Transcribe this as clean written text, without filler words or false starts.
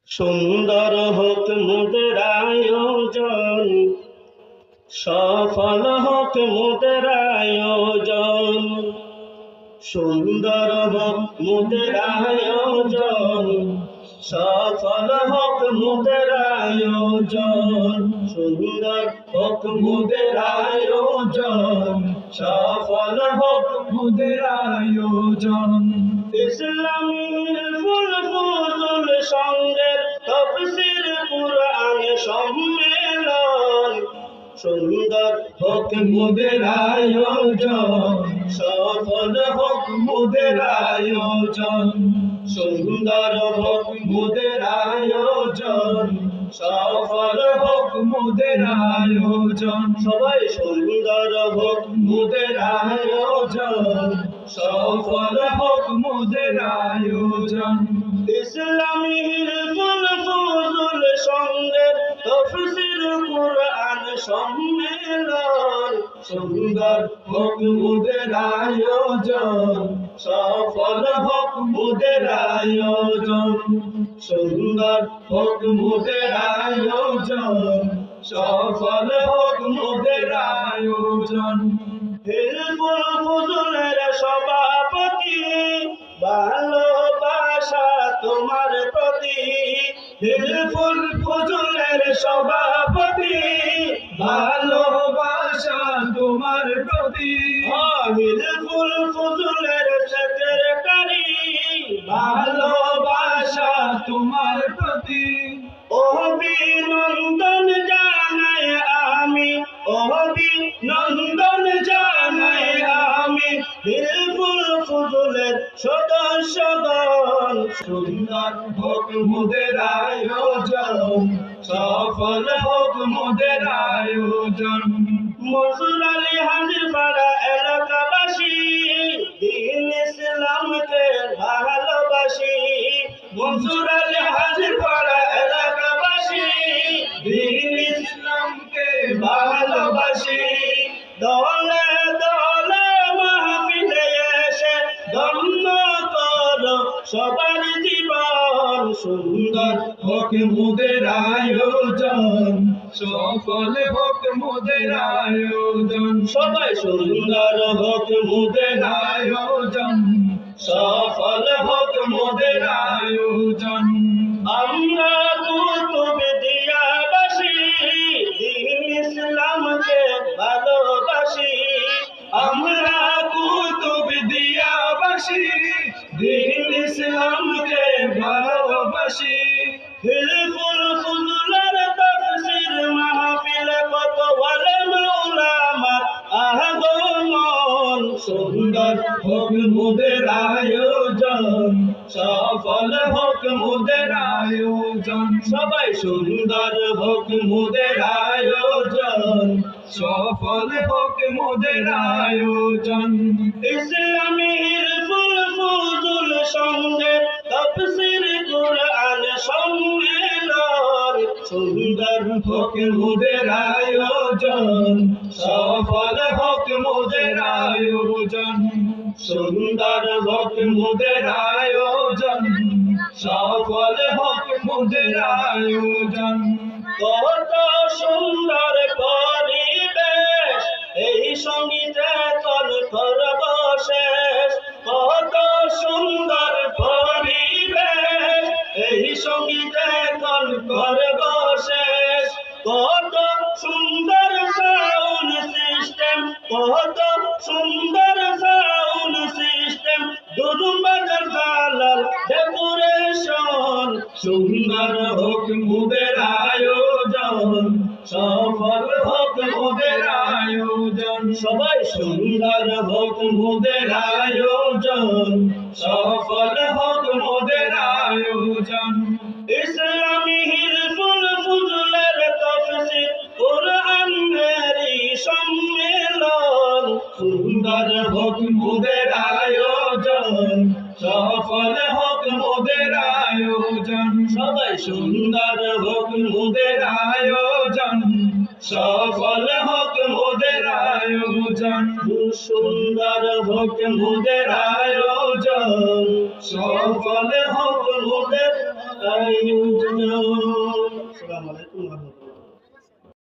সুন্দর হোক মোদের আয়োজন, সফল হোক মোদের আয়োজন। সুন্দর হোক মোদের আয়োজন, সফল হোক মোদের আয়োজন। সুন্দর হোক মোদের আয়োজন, সফল হোক মোদের আয়োজন। ইসলামীর ফুল ফুজুল সঙ্গের তাফসীর কুরআন সম্মেলন। সুন্দর হোক মোদের আয়োজন, সফল হোক মোদের আয়োজন। সুন্দর হোক মোদের আয়োজন, সফল হোক মোদের আয়োজন। সবাই সুন্দর হোক মোদের আয়োজন, সফল হোক মোদের আয়োজন। ইসলামীর ফুল ফুজুল সঙ্গের তাফসীর কুরআন সম্মেলন। সুন্দর হোক মোদের আয়োজন, সফল হোক মোদের আয়োজন। সুন্দর হোক মোদের আয়োজন, সফল হোক মোদের আয়োজন। হিলফুল ফুজুলের সভাপতি, ভালোবাসা তোমার প্রতি। হিলফুল ফুজুলের সভাপতি, ভালোবাসা তোমার প্রতি। হিলফুল ফুজুলের সেক্রেটারি, ভালোবাসা তোমার প্রতি। অভিনন্দন জানাই আমি, অভিনন্দন জানাই আমি হিলফুল ফুজুলের সদস্যগণ। সুন্দর হোক মোদের আয়োজন, সফল হোক মোদের আয়োজন। মনসুর আলী হাজিরপাড়া এলাকাবাসী দ্বীন ইসলামকে ভালোবাসি। মনসুর আলী হাজিরপাড়া এলাকাবাসী দ্বীন ইসলামকে ভালোবাসি। দলে দলে মাহফিলে এসে ধন্য করো সবার জীবন। সুন্দর হোক মোদের আয়োজন, সফল হোক মোদের আয়োজন। সবাই সুন্দর হোক মোদের আয়োজন, সফল হোক মোদের আয়োজন। আমরা কুতুবদিয়াবাসী দ্বীন ইসলামকে ভালোবাসি। আমরা কুতুবদিয়াবাসী দ্বীন ইসলামকে ভালোবাসি। হিলফুল ফুজুলের তাফসীর মাহফিলে কত ওয়ালেমা উলামা আগমন। সুন্দর হোক মোদের আয়োজন, সফল হোক মোদের আয়োজন। সবাই সুন্দর হোক মোদের আয়োজন, সফল হোক মোদের আয়োজন। ইসলামীর ফুল ফুজুল সঙ্গের তাফসীর কুরআন সম্মেলন। সুন্দর হোক মোদের আয়োজন, সফল হোক মোদের আয়োজন। সুন্দর হোক মোদের আয়োজন, সফল হোক মোদের আয়োজন। কত সুন্দর পরিবেশ এই সঙ্গীতে কল করব শেষ। কত সুন্দর পরিবেশ এই সঙ্গীতে কল করব শেষ। কত সুন্দর সাউন্ড সিস্টেম, কত সুন্দর সাউন্ড সিস্টেম, দুদুম বাজার জালাল ডেকোরেশন। সুন্দর হোক মোদের আয়োজন, সফল হোক মোদের আয়োজন। সবাই সুন্দর হোক মোদের আয়োজন, সফল হোক মোদের আয়োজন। ইসলামী হিলফুল ফুজুলের তাফসীর কুরআনেরই সম্মেলন। সুন্দর হোক মোদের আয়োজন, সফল হোক মোদের আয়োজন। সবাই সুন্দর হোক মোদের আয়োজন, সফল হোক মোদের আয়োজন সুন্দর হোক মোদের আয়োজন সফল হোক মোদের আয়োজন। আসসালামু আলাইকুম।